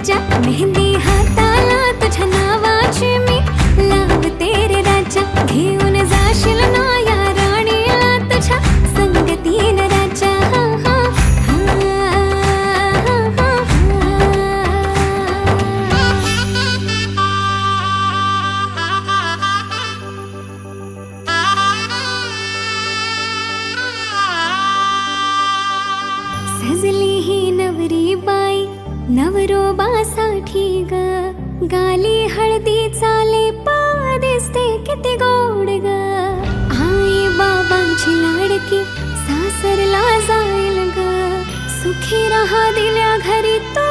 राजा, मेहंदी हाताला तुझ्या नावाची मी लावते रे राजा. घेऊन जाशील ना या राणीला तुझ्या संगतीन राजा. सजली ही नवरी बाई नवरोबासाठी ग, गाली हळदी चाले दिसते किती गोड ग. आई बाबांची लाडकी सासरला जाईल ग, सुखी राहा दिल्या घरी तो